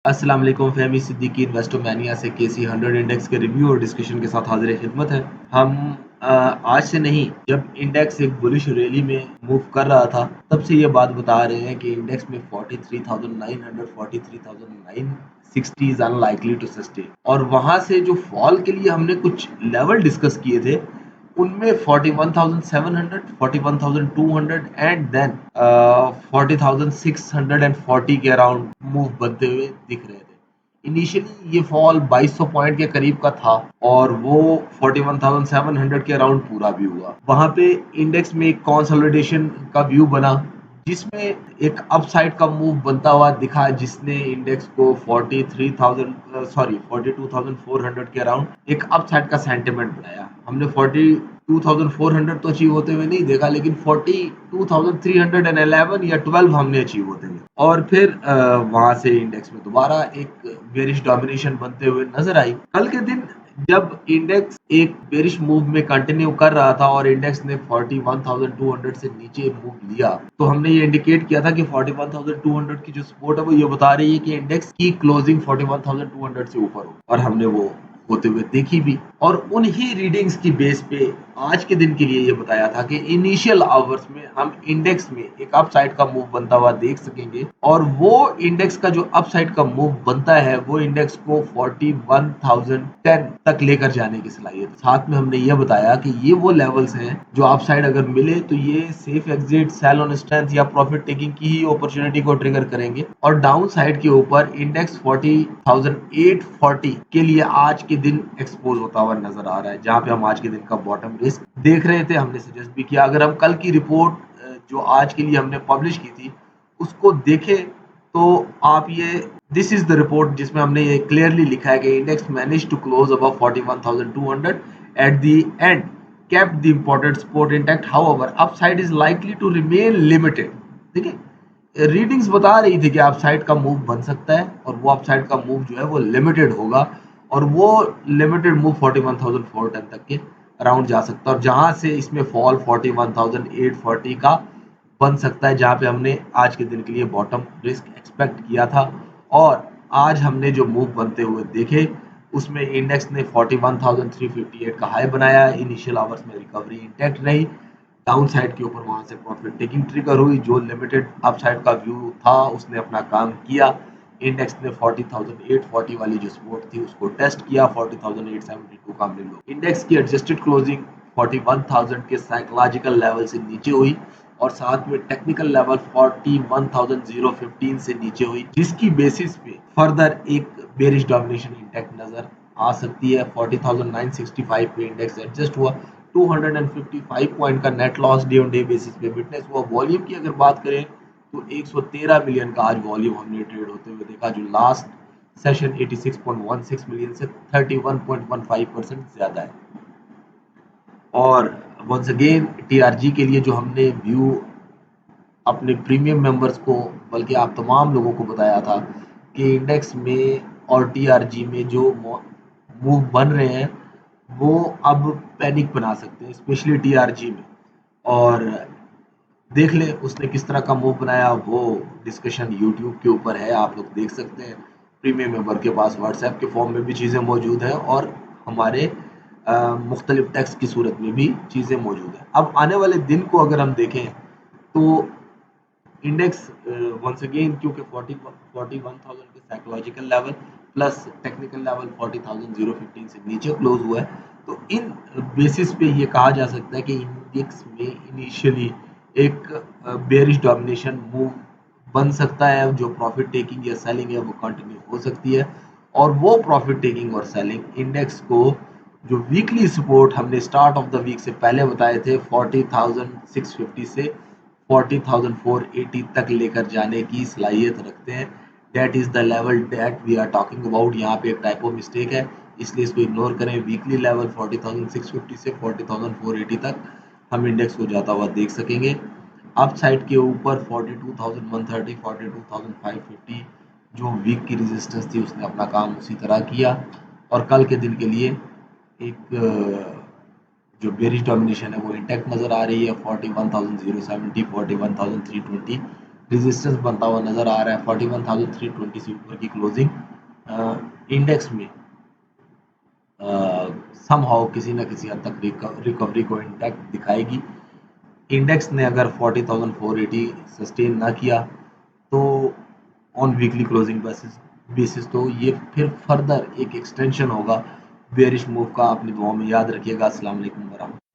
अस्सलाम वालेकुम फहमी सिद्दीकी इन्वेस्टोमेनिया से KC 100 इंडेक्स के रिव्यू और डिस्कशन के साथ हाजिर खिदमत है। हम आज से नहीं, जब इंडेक्स एक बुलिश रैली में मूव कर रहा था तब से ये बात बता रहे हैं कि इंडेक्स में 43,900 43,960 इज अनलाइकली टू सस्टेन। और वहां से जो फॉल के लिए हमने कुछ लेवल डिस्कस किए थे उनमें 41,700 41,200 एंड देन 40,640 के अराउंड मूव बनते हुए दिख रहे थे। इनिशियली ये फॉल 2200 पॉइंट के करीब का था और वो 41,700 के अराउंड पूरा भी हुआ। वहां पे इंडेक्स में एक कंसोलिडेशन का व्यू बना जिसमें एक अपसाइड का मूव बनता हुआ दिखा, जिसने इंडेक्स को 42,400 के अराउंड एक अपसाइड का सेंटिमेंट बनाया। हमने 42,400 तो अचीव होते हुए नहीं देखा, लेकिन 42,311 या 12 हमने अचीव होते हुए, और फिर वहां से इंडेक्स में दोबारा एक बेरिश डोमिनेशन बनते हुए नजर आई। कल के दिन जब इंडेक्स एक बेरिश मूव में कंटिन्यू कर रहा था और इंडेक्स ने 41,200 से नीचे मूव लिया, तो हमने ये इंडिकेट किया था कि 41,200 की जो सपोर्ट है वो ये बता रही है कि इंडेक्स की क्लोजिंग 41,200 से ऊपर हो, और हमने वो होते हुए देखी भी। और उन्हीं रीडिंग्स की बेस पे आज के दिन के लिए ये बताया था कि इनिशियल आवर्स में हम इंडेक्स में एक अपसाइड का मूव बनता हुआ देख सकेंगे, और वो इंडेक्स का जो अपसाइड का मूव बनता है वो इंडेक्स को 41,010 तक लेकर जाने की सलाहियत है। साथ में हमने ये बताया कि ये वो लेवल्स हैं जो अपसाइड अगर मिले तो ये safe exit, sell on strength या प्रॉफिट टेकिंग की ही अपॉर्चुनिटी को ट्रिगर करेंगे। और डाउन साइड के ऊपर इंडेक्स 40,840 के लिए आज के दिन एक्सपोज होता हुआ नजर आ रहा है, जहां पे हम आज के दिन का बॉटम रिस्क देख रहे थे। हमने सजेस्ट भी किया अगर हम कल की रिपोर्ट जो आज के लिए हमने पब्लिश की थी उसको देखें तो आप ये दिस इज द रिपोर्ट जिसमें हमने ये क्लियरली लिखा है कि index manage to close above 41,200 at the end, kept the important support intact, however upside is likely to remain limited। देखिए रीडिंग्स बता रही थी कि अपसाइड का मूव बन सकता है और वो अपसाइड का मूव जो है वो लिमिटेड होगा, और वो लिमिटेड मूव 41,410 तक के अराउंड जा सकता है, और जहां से इसमें फॉल 41,840 का बन सकता है, जहां पे हमने आज के दिन के लिए बॉटम रिस्क एक्सपेक्ट किया था। और आज हमने जो मूव बनते हुए देखे उसमें इंडेक्स ने 41,358 का हाई बनाया। इनिशियल आवर्स में रिकवरी इंटैक्ट रही, डाउन साइड के ऊपर वहां से प्रॉफिट टेकिंग ट्रिगर हुई, जो लिमिटेड अपसाइड का व्यू था उसने अपना काम किया। इंडेक्स ने 40,840 वाली जो सपोर्ट थी उसको टेस्ट किया, 40,872 का हमने लो। इंडेक्स की एडजस्टेड क्लोजिंग 41,000 के साइकोलॉजिकल लेवल से नीचे हुई, और साथ में टेक्निकल लेवल 41,015 से नीचे हुई, जिसकी बेसिस पे फर्दर एक बेरिश डोमिनेशन इंडेक्स नजर आ सकती है। 40,965 पे इंडेक्स एडजस्ट हुआ, 255 पॉइंट का net loss day on day basis पे विटनेस हुआ। वॉल्यूम की अगर बात करें तो 113 मिलियन का आज वॉल्यूम हमने ट्रेड होते हुए देखा, जो लास्ट सेशन 86.16 मिलियन से 31.15% ज्यादा है। और वंस अगेन टीआरजी के लिए जो हमने व्यू अपने प्रीमियम मेंबर्स को, बल्कि आप तमाम लोगों को बताया था कि इंडेक्स में और टीआरजी में जो मूव बन रहे हैं वो अब पैनिक बना सकते हैं, स्पेशली टीआरजी में। और देख लें उसने किस तरह का मूव बनाया, वो डिस्कशन यूट्यूब के ऊपर है, आप लोग देख सकते हैं। प्रीमियम मेंबर के पास व्हाट्सएप के फॉर्म में भी चीज़ें मौजूद हैं और हमारे मुख्तलिफ टेक्स्ट की सूरत में भी चीज़ें मौजूद हैं। अब आने वाले दिन को अगर हम देखें तो इंडेक्स वंस अगेन क्योंकि 41,000 के psychological level plus technical level 40,015 से नीचे क्लोज हुआ है, तो इन बेसिस पे ये कहा जा सकता है कि इंडेक्स में इनिशियली एक बेरिश डोमिनेशन मूव बन सकता है, जो प्रॉफिट टेकिंग या सेलिंग है वो कंटिन्यू हो सकती है। और वो प्रॉफिट टेकिंग और सेलिंग इंडेक्स को जो वीकली सपोर्ट हमने स्टार्ट ऑफ द वीक से पहले बताए थे 40,650 से 40,480 तक लेकर जाने की सलाहियत रखते हैं। That is the level that we are talking about. यहाँ पे एक टाइपो मिस्टेक है, इसलिए इसको इग्नोर करें। वीकली लेवल 40,650 से 40,480 तक हम इंडेक्स को जाता हुआ देख सकेंगे। अप साइड के ऊपर 42,130 42,550 जो वीक की रेजिस्टेंस थी उसने अपना काम उसी तरह किया, और कल के दिन के लिए एक जो बेरिश डोमिनेशन है वो इंटैक्ट नजर आ रही है। 41,070 41,320 रेजिस्टेंस बनता हुआ नजर आ रहा है 41,320 से ऊपर की क्लोजिंग इंडेक्स में समहाउ किसी न किसी हद तक रिकवरी को इंटैक्ट दिखाएगी। इंडेक्स ने अगर 40,480 सस्टेन ना किया तो ऑन वीकली क्लोजिंग बेसिस तो ये फिर फर्दर एक एक्सटेंशन होगा बेरिश मूव का। अपनी दुआओं में याद रखिएगा। अस्सलाम वालेकुम वरहमतुल्लाह।